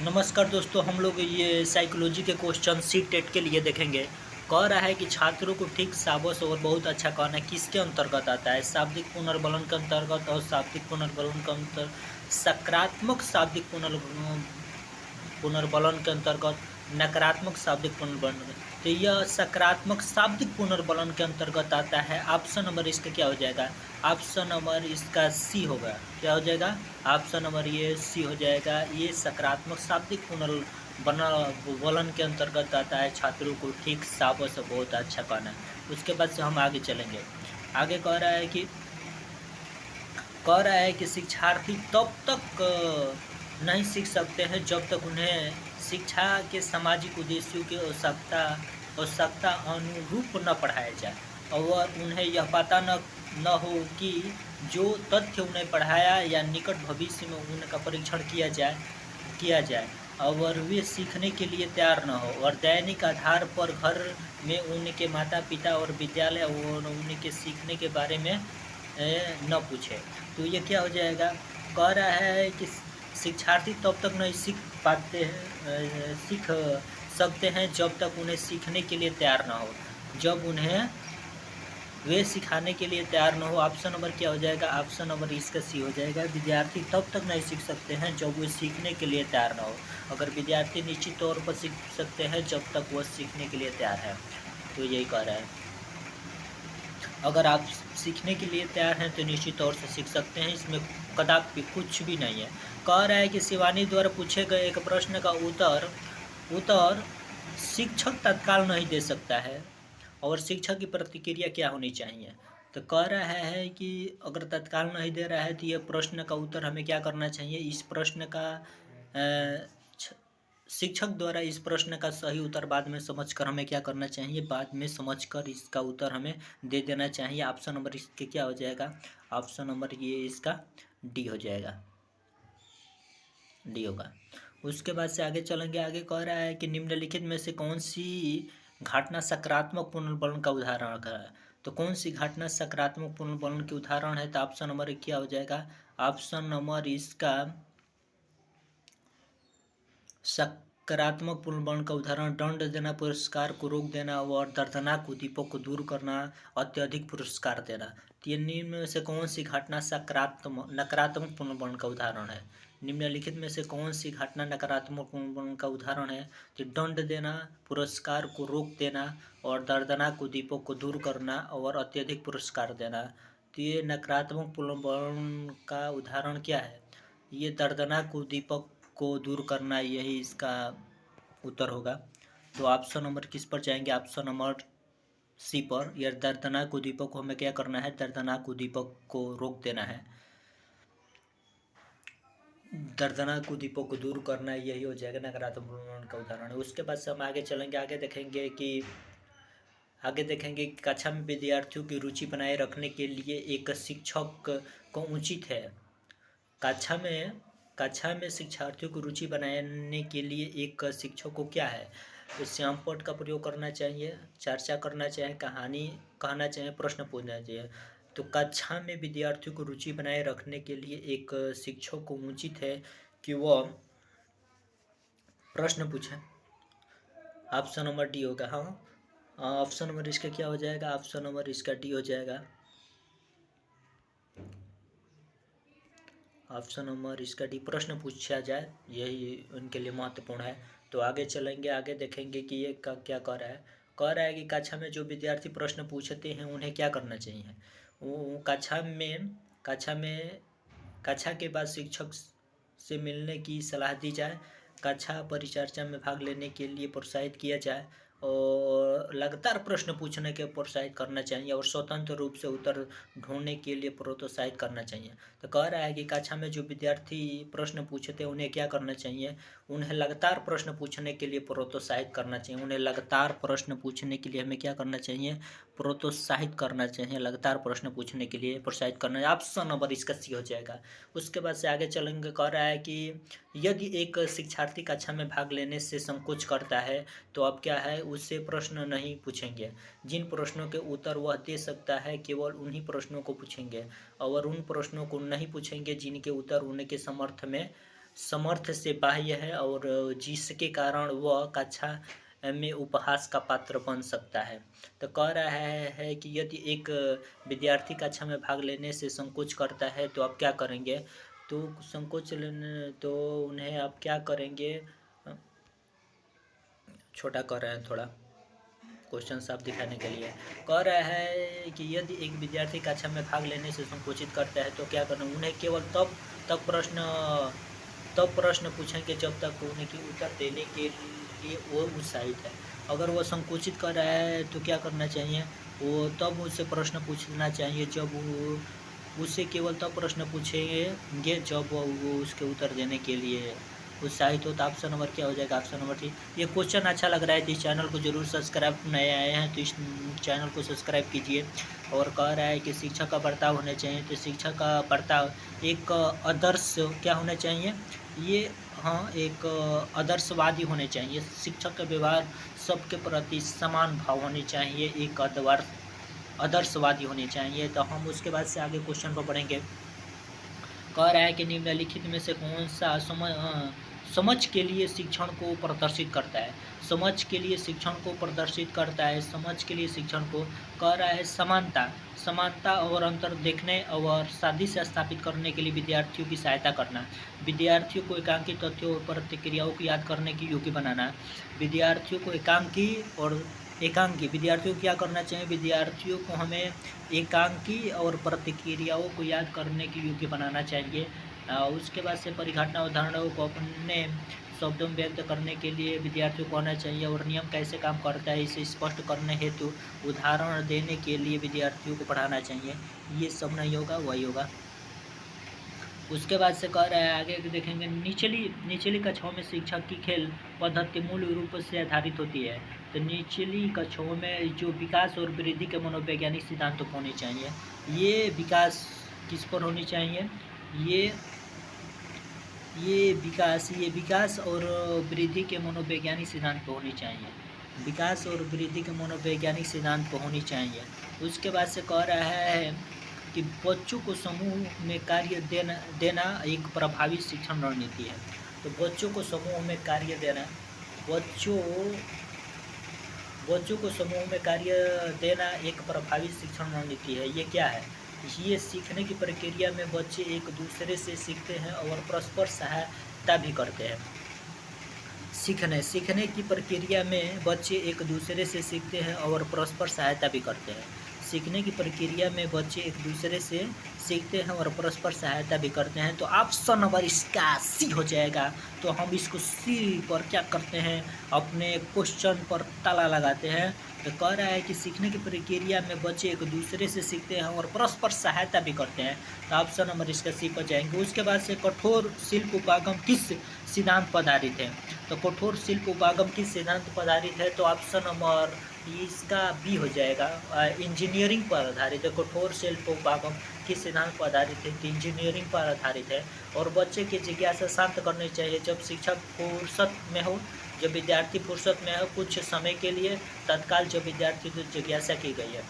नमस्कार दोस्तों, हम लोग ये साइकोलॉजी के क्वेश्चन सी टेट के लिए देखेंगे। कह रहा है कि छात्रों को ठीक साबस और बहुत अच्छा कहना किसके अंतर्गत आता है? शाब्दिक पुनर्बलन के अंतर्गत और शाब्दिक पुनर्बलन के अंतर सकारात्मक शाब्दिक पुनर्बलन के अंतर्गत, नकारात्मक शाब्दिक पुनर्बलन। तो यह सकारात्मक शाब्दिक पुनर्बलन के अंतर्गत आता है। ऑप्शन नंबर इसका क्या हो जाएगा? ऑप्शन नंबर इसका सी होगा। क्या हो जाएगा? ऑप्शन नंबर ये सी हो जाएगा। ये सकारात्मक शाब्दिक पुनर्बलन के अंतर्गत आता है। छात्रों को ठीक शाबाश और बहुत अच्छा कहना। उसके बाद से हम आगे चलेंगे। आगे कह रहा है कि शिक्षार्थी तब तक नहीं सीख सकते हैं जब तक उन्हें शिक्षा के सामाजिक उद्देश्यों की आवश्यकता अनुरूप न पढ़ाया जाए और उन्हें यह पता न हो कि जो तथ्य उन्हें पढ़ाया या निकट भविष्य में उनका परीक्षण किया जाए और वे सीखने के लिए तैयार न हो और दैनिक आधार पर घर में उनके माता पिता और विद्यालय और उनके सीखने के बारे में न पूछे। तो ये क्या हो जाएगा? कह रहा है कि शिक्षार्थी तब तक नहीं सीख सकते हैं जब तक उन्हें सीखने के लिए तैयार ना हो, जब उन्हें वे सिखाने के लिए तैयार न हो। ऑप्शन नंबर क्या हो जाएगा? ऑप्शन नंबर इसका सी हो जाएगा। विद्यार्थी तब तक नहीं सीख सकते हैं जब वे सीखने के लिए तैयार न हो। अगर विद्यार्थी निश्चित तौर पर सीख सकते हैं जब तक वह सीखने के लिए तैयार है। तो यही कह रहा है। अगर आप सीखने के लिए तैयार हैं तो निश्चित तौर से सीख सकते हैं, इसमें कदापि कुछ भी नहीं है। कह रहा है कि शिवानी द्वारा पूछे गए एक प्रश्न का उत्तर शिक्षक तत्काल नहीं दे सकता है और शिक्षक की प्रतिक्रिया क्या होनी चाहिए। तो कह रहा है कि अगर तत्काल नहीं दे रहा है तो यह प्रश्न का उत्तर हमें क्या करना चाहिए? इस प्रश्न का शिक्षक द्वारा इस प्रश्न का सही उत्तर बाद में समझकर हमें क्या करना चाहिए? बाद में समझकर इसका उत्तर हमें दे देना चाहिए। ऑप्शन नंबर इसके क्या हो जाएगा? ऑप्शन नंबर ये इसका डी हो जाएगा, डी होगा। उसके बाद से आगे चलेंगे। आगे कह रहा है कि निम्नलिखित में से कौन सी घटना सकारात्मक पुनर्बलन का उदाहरण है? तो कौन सी घटना सकारात्मक पुनर्बलन की उदाहरण है? तो ऑप्शन नंबर क्या हो जाएगा? ऑप्शन नंबर इसका सकारात्मक पुनर्बलन का उदाहरण दंड देना, पुरस्कार को रोक देना और दर्दनाक उद्दीपक को दूर करना, अत्यधिक पुरस्कार देना। तो ये निम्न में से कौन सी घटना नकारात्मक पुनर्बलन का उदाहरण है? निम्नलिखित में से कौन सी घटना नकारात्मक पुनर्बलन का उदाहरण है? तो दंड देना, पुरस्कार को रोक देना और दर्दनाक उद्दीपक को दूर करना और अत्यधिक पुरस्कार देना। तो ये नकारात्मक पुनर्बलन का उदाहरण क्या है? ये दर्दनाक उद्दीपक को दूर करना, यही इसका उत्तर होगा। तो ऑप्शन नंबर किस पर जाएंगे? ऑप्शन नंबर सी पर। यह दर्दनाक उद्दीपक को हमें क्या करना है? दर्दनाक उद्दीपक को रोक देना है, दर्दनाक उद्दीपक को दूर करना, यही हो जाएगा नकारात्मक का उदाहरण है। उसके बाद से हम आगे चलेंगे। आगे देखेंगे कि कक्षा में विद्यार्थियों की रुचि बनाए रखने के लिए एक शिक्षक को उचित है। कक्षा में शिक्षार्थियों को रुचि बनाने के लिए एक शिक्षक को क्या है? तो श्यामपट का प्रयोग करना चाहिए, चर्चा करना चाहिए, कहानी कहना चाहिए, प्रश्न पूछना चाहिए। तो कक्षा में विद्यार्थियों को रुचि बनाए रखने के लिए एक शिक्षक को उचित है कि वह प्रश्न पूछे। ऑप्शन नंबर डी होगा। हाँ, ऑप्शन नंबर इसका क्या हो जाएगा? ऑप्शन नंबर इसका डी हो जाएगा। ऑप्शन नंबर इसका डी, प्रश्न पूछा जाए, यही उनके लिए महत्वपूर्ण है। तो आगे चलेंगे। आगे देखेंगे कि ये क्या कह रहा है। कह रहा है कि कक्षा में जो विद्यार्थी प्रश्न पूछते हैं उन्हें क्या करना चाहिए? वो कक्षा के बाद शिक्षक से मिलने की सलाह दी जाए, कक्षा परिचर्चा में भाग लेने के लिए प्रोत्साहित किया जाए और लगातार प्रश्न पूछने के प्रोत्साहित करना चाहिए और स्वतंत्र रूप से उत्तर ढूंढने के लिए प्रोत्साहित करना चाहिए। तो कह रहा है कि कक्षा में जो विद्यार्थी प्रश्न पूछते हैं उन्हें क्या करना चाहिए? उन्हें लगातार प्रश्न पूछने के लिए प्रोत्साहित करना चाहिए। उन्हें लगातार प्रश्न पूछने के लिए हमें क्या करना चाहिए? प्रोत्साहित करना चाहिए। लगातार प्रश्न पूछने के लिए प्रोत्साहित करना। ऑप्शन नंबर इसका सी हो जाएगा। उसके बाद से आगे चलेंगे। कह रहा है कि यदि एक शिक्षार्थी कक्षा में भाग लेने से संकोच करता है तो अब क्या है? उससे प्रश्न नहीं पूछेंगे। जिन प्रश्नों के उत्तर वह दे सकता है केवल उन्हीं प्रश्नों को पूछेंगे और उन प्रश्नों को नहीं पूछेंगे जिनके उत्तर उनके समर्थ में समर्थ से बाह्य है और जिसके कारण वह कक्षा में उपहास का पात्र बन सकता है। तो कह रहा है कि यदि एक विद्यार्थी कक्षा में भाग लेने से संकोच करता है तो आप क्या करेंगे? तो संकोच लेने तो उन्हें आप क्या करेंगे? छोटा कर रहे हैं थोड़ा क्वेश्चन साफ दिखाने के लिए। कह रहा है कि यदि एक विद्यार्थी कक्षा में भाग लेने से संकोचित करता है तो क्या करना? उन्हें केवल तब प्रश्न पूछेंगे जब तक उन्हें की उत्तर देने के लिए वो उत्साहित है। अगर वो संकोचित कर रहा है तो क्या करना चाहिए? वो तब उससे प्रश्न पूछना चाहिए जब वो उससे केवल तब प्रश्न पूछेंगे जब वो उसके उत्तर देने के लिए उत्साहित हो। तो ऑप्शन नंबर क्या हो जाएगा? Option number 3। ये क्वेश्चन अच्छा लग रहा है तो इस चैनल को जरूर सब्सक्राइब, नए आए हैं तो इस चैनल को सब्सक्राइब कीजिए। और कह रहा है कि शिक्षक का बर्ताव होना चाहिए, तो शिक्षक का बर्ताव एक आदर्श क्या होना चाहिए? ये हाँ, एक आदर्शवादी होने चाहिए। शिक्षक का व्यवहार सबके प्रति समान भाव होनी चाहिए, एक आदर्शवादी होने चाहिए। तो हम उसके बाद से आगे क्वेश्चन पर बढ़ेंगे। कह रहा है कि निम्नलिखित में से कौन सा समझ के लिए शिक्षण को प्रदर्शित करता है? समझ के लिए शिक्षण को प्रदर्शित करता है, समझ के लिए शिक्षण को कह रहा है समानता और अंतर देखने और सादृश्य स्थापित करने के लिए विद्यार्थियों की सहायता करना, विद्यार्थियों को एकांकी तथ्यों और प्रतिक्रियाओं को याद करने की योग्य बनाना, विद्यार्थियों को एकांकी विद्यार्थियों को क्या करना चाहिए? विद्यार्थियों को हमें एकांकी और प्रतिक्रियाओं को याद करने की योग्य बनाना चाहिए। उसके बाद से परिघटना उदाहरणों को अपने शब्दों में व्यक्त करने के लिए विद्यार्थियों को आना चाहिए और नियम कैसे काम करता है इसे स्पष्ट करने हेतु उदाहरण देने के लिए विद्यार्थियों को पढ़ाना चाहिए। ये सब नहीं होगा, वही होगा। उसके बाद से कह रहा है आगे देखेंगे, निचली कक्षाओं में शिक्षक की खेल पद्धति मूल रूप से आधारित होती है। तो निचली कक्षाओं में जो विकास और वृद्धि के मनोवैज्ञानिक सिद्धांत होने चाहिए। ये विकास किस पर होनी चाहिए? ये विकास और वृद्धि के मनोवैज्ञानिक सिद्धांत पर होनी चाहिए। विकास और वृद्धि के मनोवैज्ञानिक सिद्धांत पर होनी चाहिए। उसके बाद से कह रहा है कि बच्चों को समूह में कार्य देना एक प्रभावी शिक्षण रणनीति है। तो बच्चों को समूह में कार्य देना एक प्रभावी शिक्षण रणनीति है। ये क्या है? ये सीखने की प्रक्रिया में बच्चे एक दूसरे से सीखते हैं और परस्पर सहायता भी करते हैं। सीखने की प्रक्रिया में बच्चे एक दूसरे से सीखते हैं और परस्पर सहायता भी करते हैं। सीखने की प्रक्रिया में बच्चे एक दूसरे से सीखते हैं और परस्पर सहायता भी करते हैं। तो ऑप्शन नंबर इसका सी हो जाएगा। तो हम इसको सी पर क्या करते हैं? अपने क्वेश्चन पर ताला लगाते हैं। तो कह रहा है कि सीखने की प्रक्रिया में बच्चे एक दूसरे से सीखते हैं और परस्पर सहायता भी करते हैं। तो ऑप्शन नंबर इसका सी पर जाएंगे। उसके बाद से कठोर शिल्प उपागम किस सिद्धांत पर आधारित है? तो कठोर शिल्प उपागम किस सिद्धांत पर आधारित है? तो ऑप्शन नंबर इसका बी हो जाएगा, इंजीनियरिंग पर आधारित है। कठोर शिल्प उपागम किस सिद्धांत पर आधारित है? तो इंजीनियरिंग पर आधारित है। और बच्चे की जिज्ञासा शांत करनी चाहिए जब शिक्षक फुर्सत में हो, जब विद्यार्थी फुर्सत में हो कुछ समय के लिए तत्काल जब विद्यार्थी की जिज्ञासा की गई है।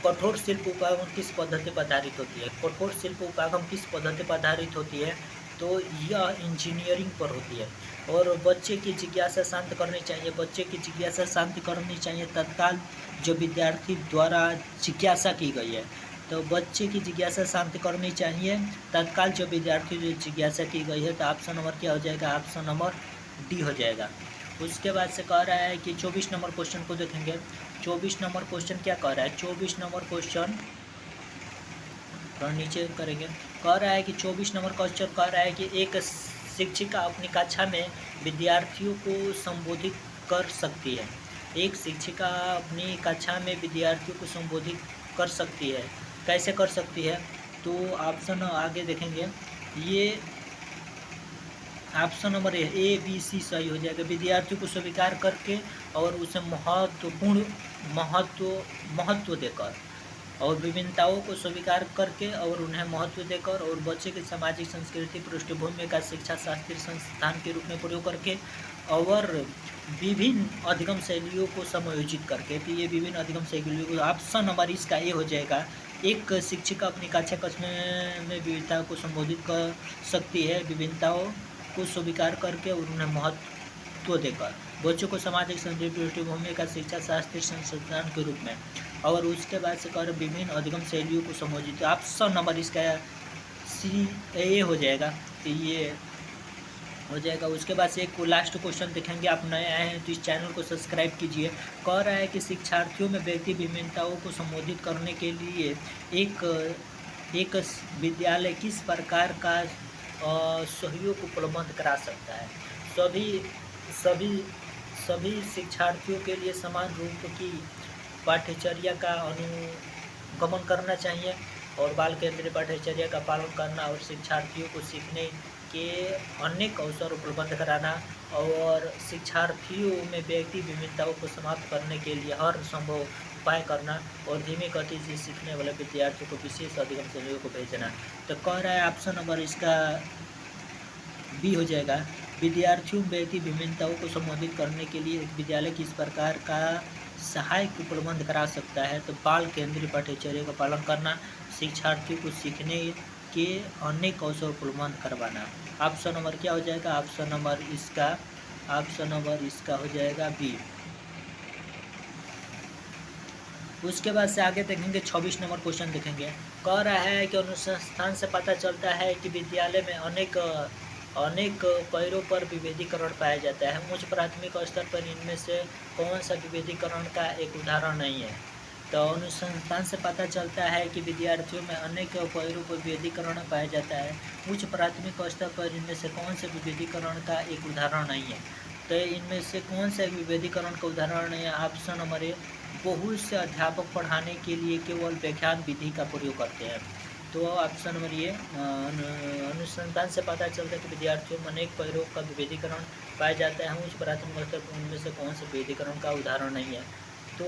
कठोर शिल्प उपागम किस पद्धति पर आधारित होती है? कठोर शिल्प उपागम किस पद्धति पर आधारित होती है? तो यह इंजीनियरिंग पर होती है। और बच्चे की जिज्ञासा शांत करनी चाहिए, बच्चे की जिज्ञासा शांत करनी चाहिए तत्काल जो विद्यार्थी द्वारा जिज्ञासा की गई है। तो बच्चे की जिज्ञासा शांत करनी चाहिए तत्काल जो विद्यार्थी जो जिज्ञासा की गई है। तो ऑप्शन नंबर क्या हो जाएगा? ऑप्शन नंबर डी हो जाएगा। उसके बाद से कह रहा है कि 24 नंबर क्वेश्चन को देखेंगे। 24 नंबर क्वेश्चन क्या कह रहा है? 24 नंबर क्वेश्चन नीचे करेंगे। कह रहा है कि 24 नंबर क्वेश्चन कह रहा है कि एक शिक्षिका अपनी कक्षा में विद्यार्थियों को संबोधित कर सकती है। एक शिक्षिका अपनी कक्षा में विद्यार्थियों को संबोधित कर सकती है। कैसे कर सकती है? तो ऑप्शन आगे देखेंगे। ये option number A B C सही हो जाएगा। विद्यार्थियों को स्वीकार करके और उसे महत्व देकर और विभिन्नताओं को स्वीकार करके और उन्हें महत्व देकर और बच्चे की सामाजिक संस्कृति पृष्ठभूमि का शिक्षा शास्त्रीय संस्थान के रूप में प्रयोग करके और विभिन्न अधिगम शैलियों को समायोजित करके। तो ये विभिन्न अधिगम शैलियों को ऑप्शन नंबर इसका ए हो जाएगा एक शिक्षिका अपनी कक्षा में विविधता को संबोधित कर सकती है, विभिन्नताओं को स्वीकार करके और उन्हें महत्व देकर। बच्चों को सामाजिक संदर्भ पृष्ठभूमि का शिक्षा शास्त्रीय संस्थान के रूप में, और उसके बाद से कर विभिन्न अधिगम शैलियों को संबोधित। ऑप्शन नंबर इसका सी ए हो जाएगा, तो ये हो जाएगा। उसके बाद से एक लास्ट क्वेश्चन देखेंगे। आप नए आए हैं तो इस चैनल को सब्सक्राइब कीजिए। कह रहा है कि शिक्षार्थियों में व्यक्ति विभिन्नताओं को संबोधित करने के लिए एक विद्यालय किस प्रकार का सहयोग उपलब्ध करा सकता है। सभी शिक्षार्थियों के लिए समान रूप की पाठ्यचर्या का अनुगमन करना चाहिए और बाल केंद्रीय पाठ्यचर्या का पालन करना और शिक्षार्थियों को सीखने के अनेक अवसर उपलब्ध कराना और शिक्षार्थियों में व्यक्ति विभिन्नताओं को समाप्त करने के लिए हर संभव उपाय करना और धीमी गति से सीखने वाले विद्यार्थियों को विशेष अधिगम शैलियों को भेजना। तो कह रहा है ऑप्शन नंबर इसका बी हो जाएगा। विद्यार्थियों में व्यक्ति विभिन्नताओं को संबोधित करने के लिए एक विद्यालय किस प्रकार का सहायक उपलब्ध करा सकता है। तो बाल केंद्रीय पाठ्यचर्या का पालन करना, शिक्षार्थियों को सीखने के अनेक अवसर उपलब्ध करवाना। ऑप्शन नंबर क्या हो जाएगा। ऑप्शन नंबर इसका हो जाएगा बी। उसके बाद से आगे देखेंगे 26 नंबर क्वेश्चन देखेंगे। कह रहा है कि अनुसंधान से पता चलता है कि विद्यालय में अनेक पैरों पर विभेदीकरण पाया जाता है। उच्च प्राथमिक स्तर पर इनमें से कौन सा विभेदीकरण का एक उदाहरण नहीं है। तो अनुसंधान से पता चलता है कि विद्यार्थियों में अनेक पैरों पर विभेदीकरण पाया जाता है। उच्च प्राथमिक स्तर पर इनमें से कौन से विभेदीकरण का एक उदाहरण नहीं है। तो इनमें से कौन सा विभेदीकरण का उदाहरण है। ऑप्शन नंबर ए। बहुत से अध्यापक पढ़ाने के लिए केवल व्याख्यान विधि का प्रयोग करते हैं। तो ऑप्शन नंबर ये अनुसंधान से पता चलता है कि विद्यार्थियों में अनेक पैरों का विभेदीकरण पाया जाता है। उच्च प्राथमिक स्तर पर उनमें से कौन से विभेदीकरण का उदाहरण नहीं है। तो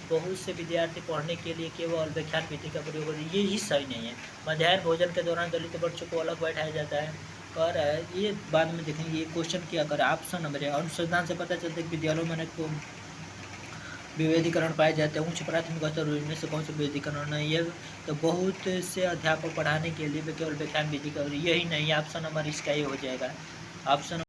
बहुत से विद्यार्थी पढ़ने के लिए केवल व्याख्यान विधि का प्रयोग करते हैं, ये ही सही नहीं है। मध्याह्न भोजन के दौरान दलित बच्चों को अलग बैठाया जाता है। और ये बाद में देखेंगे ये क्वेश्चन क्या कर। ऑप्शन नंबर है अनुसंधान से पता चलता है कि विद्यालयों में अनेक विभेदीकरण पाए जाते हैं। उच्च प्राथमिक स्तर इनमें से कौन सा विभेदीकरण नहीं है। तो बहुत से अध्यापक पढ़ाने के लिए केवल व्याख्यान विधि का, यही नहीं है। ऑप्शन नंबर इसका ये हो जाएगा। ऑप्शन